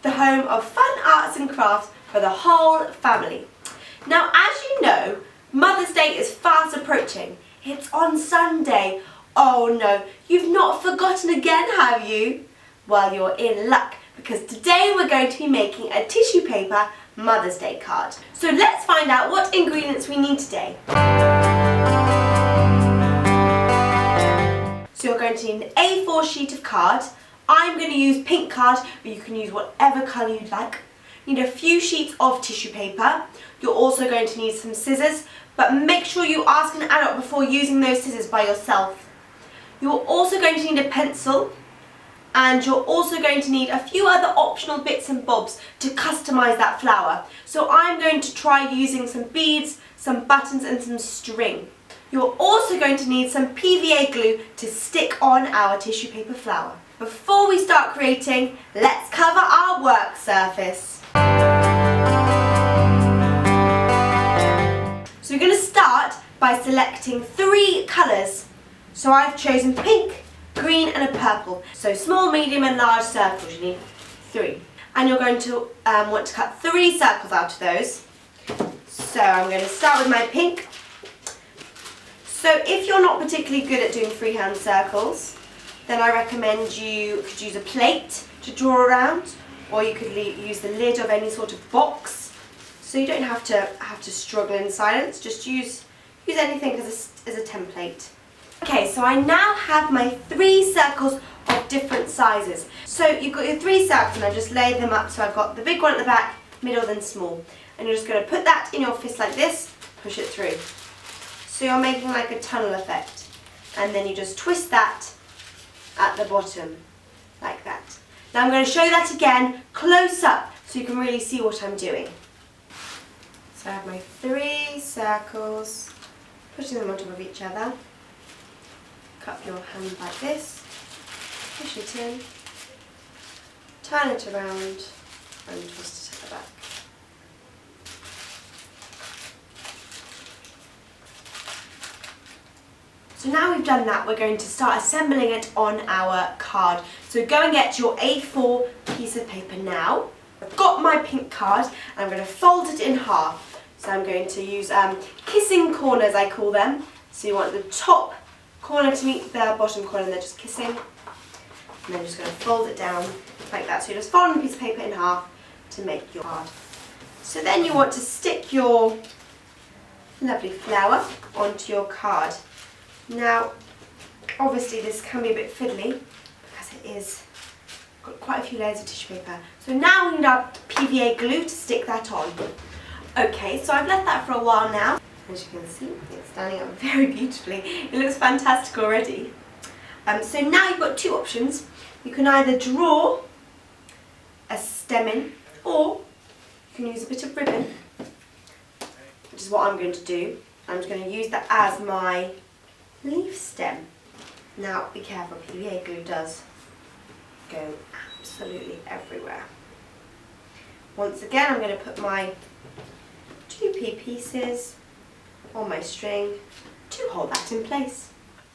the home of fun arts and crafts for the whole family. Now, as you know, Mother's Day is fast approaching. It's on Sunday. Oh no, you've not forgotten again, have you? Well, you're in luck, because today we're going to be making a tissue paper Mother's Day card. So let's find out what ingredients we need today. So you're going to need an A4 sheet of card. I'm going to use pink card, but you can use whatever colour you'd like. You need a few sheets of tissue paper. You're also going to need some scissors, but make sure you ask an adult before using those scissors by yourself. You're also going to need a pencil, and you're also going to need a few other optional bits and bobs to customise that flower. So I'm going to try using some beads, some buttons and some string. You're also going to need some PVA glue to stick on our tissue paper flower. Before we start creating, let's cover our work surface. So we're going to start by selecting 3 colours. So I've chosen pink, green and a purple. So small, medium and large circles, you need 3. And you're going to want to cut 3 circles out of those. So I'm going to start with my pink. So if you're not particularly good at doing freehand circles, then I recommend you could use a plate to draw around, or you could use the lid of any sort of box. So you don't have to struggle in silence. Just use anything as a template. Okay, so I now have my 3 circles of different sizes. So you've got your 3 circles, and I've just laid them up. So I've got the big one at the back, middle, then small. And you're just going to put that in your fist like this, push it through. So you're making like a tunnel effect. And then you just twist that at the bottom, like that. Now I'm going to show you that again, close up, so you can really see what I'm doing. So I have my 3 circles, pushing them on top of each other. Cup your hand like this, push it in, turn it around and twist it at the back. So now we've done that, we're going to start assembling it on our card. So go and get your A4 piece of paper now. I've got my pink card and I'm going to fold it in half. So I'm going to use kissing corners, I call them. So you want the top corner to meet the bottom corner, and they're just kissing. And then you're just going to fold it down like that. So you're just folding the piece of paper in half to make your card. So then you want to stick your lovely flower onto your card. Now, obviously this can be a bit fiddly because it is got quite a few layers of tissue paper. So now we need our PVA glue to stick that on. Okay, so I've left that for a while now. As you can see, it's standing up very beautifully. It looks fantastic already. So now you've got 2 options. You can either draw a stem in, or you can use a bit of ribbon, which is what I'm going to do. I'm just going to use that as my leaf stem. Now be careful, PVA glue does go absolutely everywhere. Once again, I'm going to put my 2p pieces on my string to hold that in place.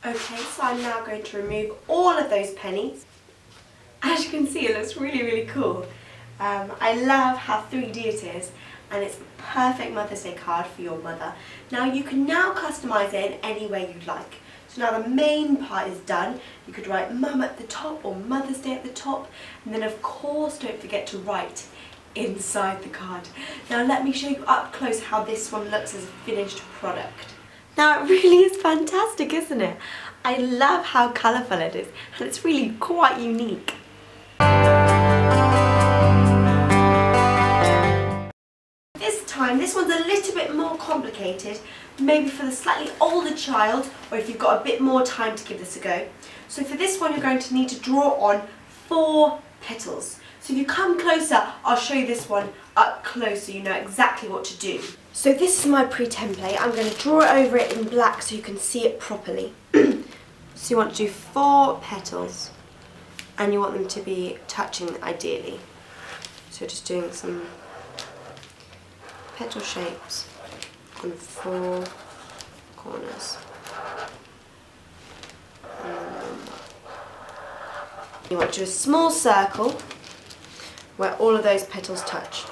Okay, so I'm now going to remove all of those pennies. As you can see, it looks really, really cool. I love how 3D it is, and it's a perfect Mother's Day card for your mother. Now you can now customise it in any way you'd like. So now the main part is done. You could write Mum at the top or Mother's Day at the top, and then of course don't forget to write inside the card. Now let me show you up close how this one looks as a finished product. Now it really is fantastic, isn't it? I love how colourful it is, and it's really quite unique. This one's a little bit more complicated, maybe for the slightly older child, or if you've got a bit more time to give this a go. So for this one you're going to need to draw on 4 petals. So if you come closer, I'll show you this one up close so you know exactly what to do. So this is my pre-template. I'm going to draw over it in black so you can see it properly. So you want to do 4 petals, and you want them to be touching ideally. So just doing some petal shapes on 4 corners. You want to do a small circle where all of those petals touch.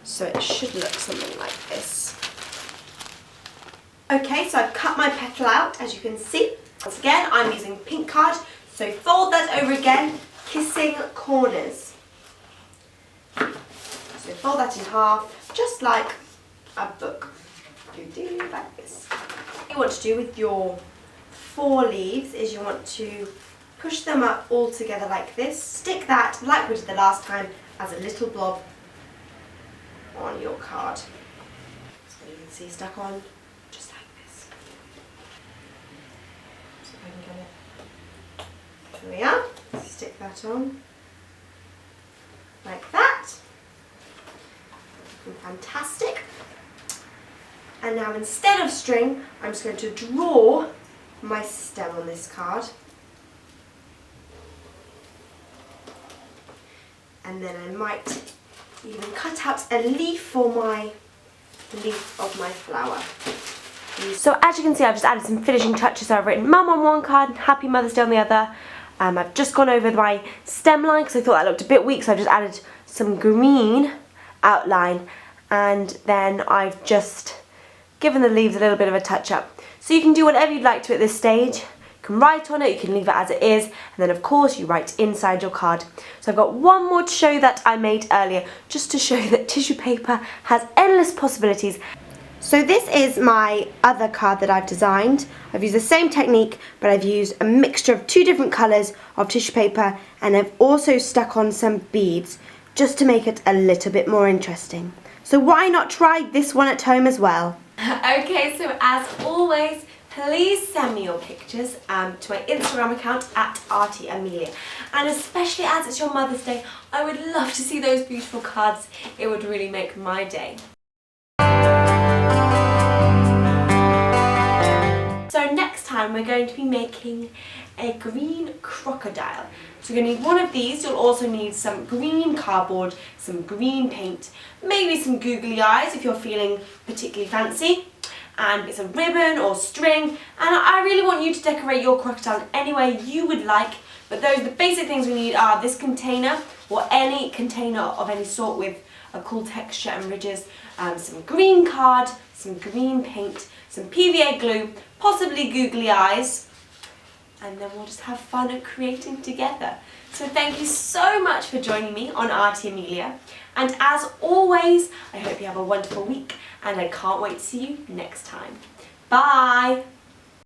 So it should look something like this. Okay, so I've cut my petal out, as you can see. Once again, I'm using pink card, so fold that over again, kissing corners. So fold that in half, just like a book. Like this. What you want to do with your 4 leaves is you want to push them up all together like this. Stick that, like we did the last time, as a little blob on your card. So you can see stuck on just like this. So if I can get it. There we are. Stick that on like that. Fantastic. And now instead of string, I'm just going to draw my stem on this card. And then I might even cut out a leaf for my leaf of my flower. So as you can see, I've just added some finishing touches. I've written Mum on one card, Happy Mother's Day on the other. I've just gone over my stem line because I thought that looked a bit weak, so I've just added some green outline, and then I've just given the leaves a little bit of a touch up. So you can do whatever you'd like to at this stage. You can write on it, you can leave it as it is, and then of course you write inside your card. So I've got one more to show you that I made earlier, just to show you that tissue paper has endless possibilities. So this is my other card that I've designed. I've used the same technique, but I've used a mixture of 2 different colours of tissue paper, and I've also stuck on some beads just to make it a little bit more interesting. So why not try this one at home as well? Okay, so as always, please send me your pictures to my Instagram account at Arty Amelia. And especially as it's your Mother's Day, I would love to see those beautiful cards. It would really make my day. So next time we're going to be making a green crocodile. So you're going to need one of these. You'll also need some green cardboard, some green paint, maybe some googly eyes if you're feeling particularly fancy, and it's a ribbon or string. And I really want you to decorate your crocodile any way you would like, but the basic things we need are this container, or any container of any sort with a cool texture and ridges, some green card, some green paint, some PVA glue, possibly googly eyes, and then we'll just have fun at creating together. So thank you so much for joining me on Arty Amelia, and as always, I hope you have a wonderful week, and I can't wait to see you next time. Bye!